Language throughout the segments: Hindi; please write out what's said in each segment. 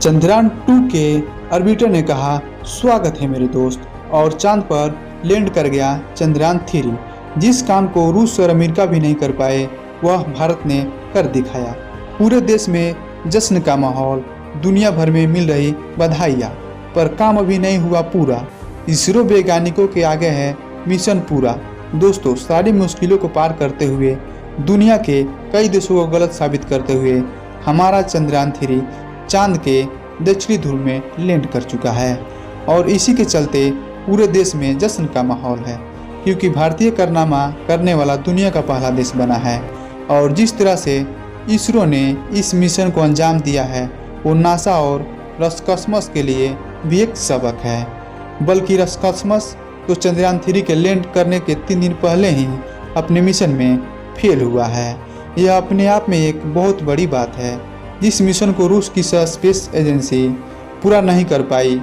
चंद्रयान 2 के ऑर्बिटर ने कहा, स्वागत है मेरे दोस्त, और चांद पर लैंड कर गया चंद्रयान 3। जिस काम को रूस और अमेरिका भी नहीं कर पाए वह भारत ने कर दिखाया। पूरे देश में जश्न का माहौल, दुनिया भर में मिल रही बधाइयाँ, पर काम अभी नहीं हुआ पूरा। इसरो वैज्ञानिकों के आगे है मिशन पूरा। दोस्तों, सारी मुश्किलों को पार करते हुए, दुनिया के कई देशों को गलत साबित करते हुए हमारा चंद्रयान 3 चांद के दक्षिणी ध्रुव में लैंड कर चुका है। और इसी के चलते पूरे देश में जश्न का माहौल है, क्योंकि भारतीय कारनामा करने वाला दुनिया का पहला देश बना है। और जिस तरह से इसरो ने इस मिशन को अंजाम दिया है वो नासा और रॉसकॉस्मॉस के लिए भी एक सबक है। बल्कि रॉसकॉस्मॉस तो चंद्रयान 3 के लैंड करने के 3 दिन पहले ही अपने मिशन में फेल हुआ है। यह अपने आप में एक बहुत बड़ी बात है। जिस मिशन को रूस की स्पेस एजेंसी पूरा नहीं कर पाई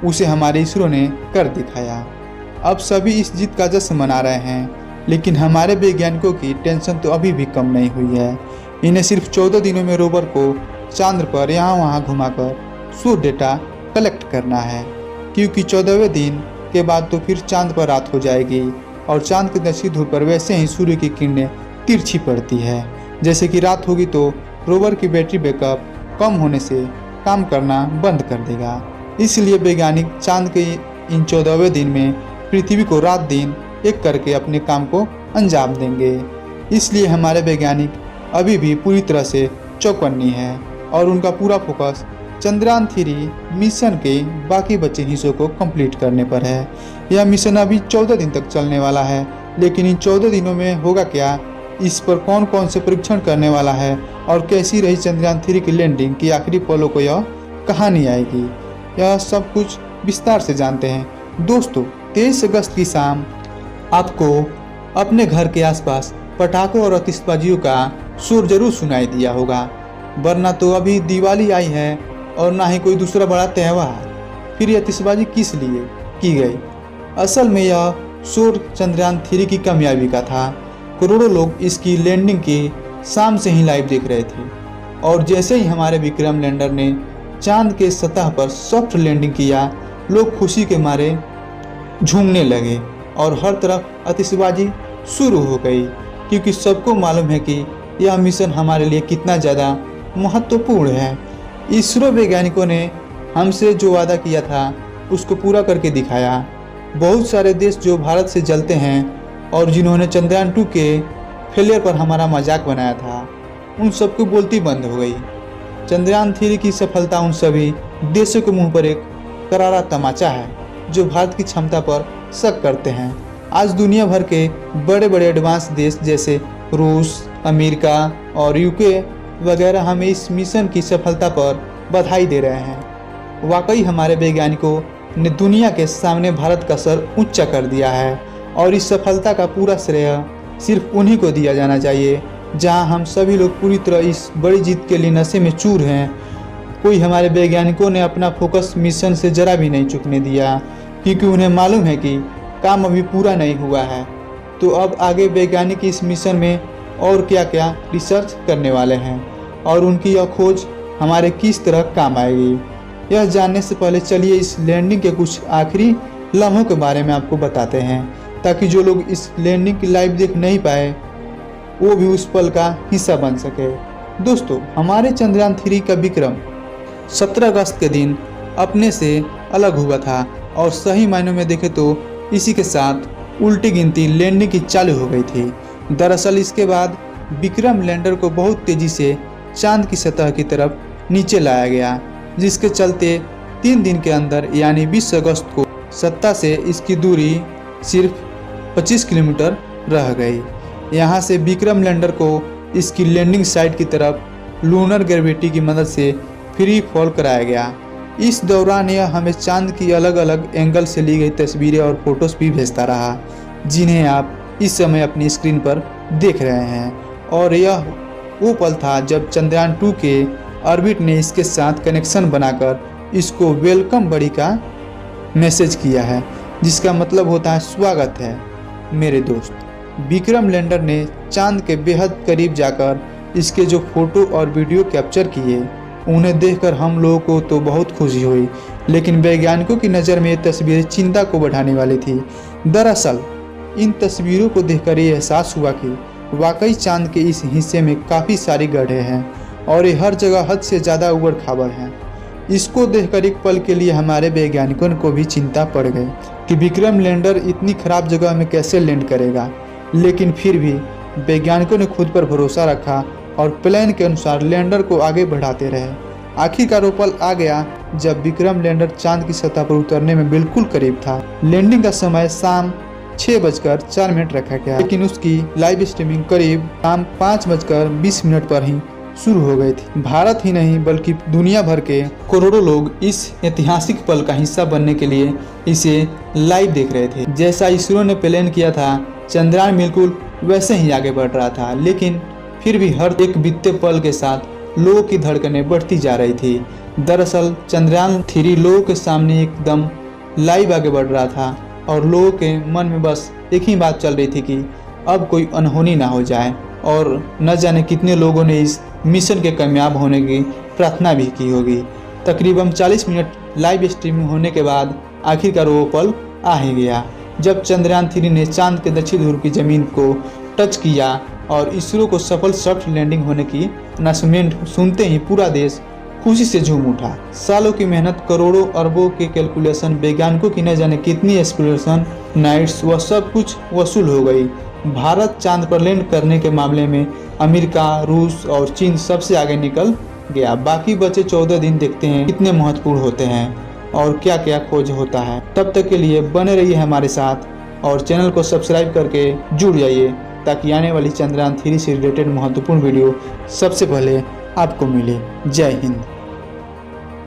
उसे हमारे इसरो ने कर दिखाया। अब सभी इस जीत का जश्न मना रहे हैं, लेकिन हमारे वैज्ञानिकों की टेंशन तो अभी भी कम नहीं हुई है। इन्हें सिर्फ 14 दिनों में रोवर को चांद पर यहाँ वहाँ घुमाकर सूर्य डेटा कलेक्ट करना है, क्योंकि 14वें दिन के बाद तो फिर चांद पर रात हो जाएगी और चांद के दक्षिणी ध्रुव पर वैसे ही सूर्य की किरणें तिरछी पड़ती है। जैसे कि रात होगी तो रोवर की बैटरी बैकअप कम होने से काम करना बंद कर देगा। इसलिए वैज्ञानिक चांद के इन 14वें दिन में पृथ्वी को रात दिन एक करके अपने काम को अंजाम देंगे। इसलिए हमारे वैज्ञानिक अभी भी पूरी तरह से चौकन्नी है और उनका पूरा फोकस चंद्रयान 3 मिशन के बाकी बचे हिस्सों को कंप्लीट करने पर है। यह मिशन अभी 14 दिन तक चलने वाला है, लेकिन इन 14 दिनों में होगा क्या, इस पर कौन कौन से परीक्षण करने वाला है और कैसी रही चंद्रयान 3 की लैंडिंग की आखिरी पलों को यह कहानी आएगी, यह सब कुछ विस्तार से जानते हैं। दोस्तों, 23 अगस्त की शाम आपको अपने घर के आसपास पटाखों और आतिशबाजियों का शोर जरूर सुनाई दिया होगा, वरना तो अभी दिवाली आई है और ना ही कोई दूसरा बड़ा त्यौहार। फिर यह आतिशबाजी किस लिए की गई? असल में यह शोर चंद्रयान 3 की कामयाबी का था। करोड़ों लोग इसकी लैंडिंग की शाम से ही लाइव देख रहे थे, और जैसे ही हमारे विक्रम लैंडर ने चांद के सतह पर सॉफ्ट लैंडिंग किया, लोग खुशी के मारे झूमने लगे और हर तरफ आतिशबाजी शुरू हो गई, क्योंकि सबको मालूम है कि यह मिशन हमारे लिए कितना ज़्यादा महत्वपूर्ण है। इसरो वैज्ञानिकों ने हमसे जो वादा किया था उसको पूरा करके दिखाया। बहुत सारे देश जो भारत से जलते हैं और जिन्होंने चंद्रयान 2 के फेलियर पर हमारा मजाक बनाया था, उन सबको बोलती बंद हो गई। चंद्रयान 3 की सफलता उन सभी देशों के मुंह पर एक करारा तमाचा है जो भारत की क्षमता पर शक करते हैं। आज दुनिया भर के बड़े बड़े एडवांस देश जैसे रूस, अमेरिका और यूके वगैरह हमें इस मिशन की सफलता पर बधाई दे रहे हैं। वाकई हमारे वैज्ञानिकों ने दुनिया के सामने भारत का सर ऊंचा कर दिया है, और इस सफलता का पूरा श्रेय सिर्फ उन्हीं को दिया जाना चाहिए। जहां हम सभी लोग पूरी तरह इस बड़ी जीत के लिए नशे में चूर हैं, कोई हमारे वैज्ञानिकों ने अपना फोकस मिशन से जरा भी नहीं चूकने दिया, क्योंकि उन्हें मालूम है कि काम अभी पूरा नहीं हुआ है। तो अब आगे वैज्ञानिक इस मिशन में और क्या क्या रिसर्च करने वाले हैं और उनकी यह खोज हमारे किस तरह काम आएगी, यह जानने से पहले चलिए इस लैंडिंग के कुछ आखिरी लम्हों के बारे में आपको बताते हैं, ताकि जो लोग इस लैंडिंग की लाइव देख नहीं पाए वो भी उस पल का हिस्सा बन सके। दोस्तों, हमारे चंद्रयान 3 का विक्रम 17 अगस्त के दिन अपने से अलग हुआ था, और सही मायनों में देखें तो इसी के साथ उल्टी गिनती लैंडिंग की चालू हो गई थी। दरअसल इसके बाद विक्रम लैंडर को बहुत तेजी से चांद की सतह की तरफ नीचे लाया गया, जिसके चलते 3 दिन के अंदर यानी 20 अगस्त को सतह से इसकी दूरी सिर्फ 25 किलोमीटर रह गई। यहाँ से विक्रम लैंडर को इसकी लैंडिंग साइट की तरफ लूनर ग्रेविटी की मदद से फ्री फॉल कराया गया। इस दौरान यह हमें चांद की अलग अलग एंगल से ली गई तस्वीरें और फोटोज भी भेजता रहा, जिन्हें आप इस समय अपनी स्क्रीन पर देख रहे हैं। और यह वो पल था जब चंद्रयान 2 के ऑर्बिट ने इसके साथ कनेक्शन बनाकर इसको वेलकम बड़ी का मैसेज किया है, जिसका मतलब होता है स्वागत है मेरे दोस्त। विक्रम लैंडर ने चांद के बेहद करीब जाकर इसके जो फोटो और वीडियो कैप्चर किए उन्हें देखकर हम लोगों को तो बहुत खुशी हुई, लेकिन वैज्ञानिकों की नज़र में ये तस्वीरें चिंता को बढ़ाने वाली थी। दरअसल इन तस्वीरों को देखकर ये एहसास हुआ कि वाकई चांद के इस हिस्से में काफ़ी सारी गड्ढे हैं और ये हर जगह हद से ज़्यादा उबड़ खाबड़ हैं। इसको देखकर एक पल के लिए हमारे वैज्ञानिकों को भी चिंता पड़ गई कि विक्रम लैंडर इतनी खराब जगह में कैसे लैंड करेगा, लेकिन फिर भी वैज्ञानिकों ने खुद पर भरोसा रखा और प्लान के अनुसार लैंडर को आगे बढ़ाते रहे। आखिरकार वो पल आ गया जब विक्रम लैंडर चांद की सतह पर उतरने में बिल्कुल करीब था। लैंडिंग का समय शाम 6:04 रखा गया, लेकिन उसकी लाइव स्ट्रीमिंग करीब शाम 5:20 पर ही शुरू हो गई थी। भारत ही नहीं बल्कि दुनिया भर के करोड़ों लोग इस ऐतिहासिक पल का हिस्सा बनने के लिए इसे लाइव देख रहे थे। जैसा इसरो ने प्लान किया था, चंद्रयान बिल्कुल वैसे ही आगे बढ़ रहा था, लेकिन फिर भी हर एक बीतते पल के साथ लोगों की धड़कनें बढ़ती जा रही थी। दरअसल चंद्रयान 3 लोगों के सामने एकदम लाइव आगे बढ़ रहा था और लोगों के मन में बस एक ही बात चल रही थी कि अब कोई अनहोनी ना हो जाए, और न जाने कितने लोगों ने इस मिशन के कामयाब होने की प्रार्थना भी की होगी। तकरीबन 40 मिनट लाइव स्ट्रीमिंग होने के बाद आखिरकार वो पल आ ही गया जब चंद्रयान 3 ने चांद के दक्षिण ध्रुव की जमीन को टच किया और इसरो को सफल सॉफ्ट लैंडिंग होने की अनाउंसमेंट सुनते ही पूरा देश खुशी से झूम उठा। सालों की मेहनत, करोड़ों अरबों के कैलकुलेशन, वैज्ञानिकों की न जाने कितनी एक्सप्लोरेशन नाइट्स, वह सब कुछ वसूल हो गई। भारत चांद पर लैंड करने के मामले में अमेरिका, रूस और चीन सबसे आगे निकल गया। बाकी बचे 14 दिन देखते हैं कितने महत्वपूर्ण होते हैं और क्या क्या खोज होता है। तब तक के लिए बने रहिए हमारे साथ और चैनल को सब्सक्राइब करके जुड़ जाइए ताकि आने वाली चंद्रयान 3 से रिलेटेड महत्वपूर्ण वीडियो सबसे पहले आपको मिले। जय हिंद।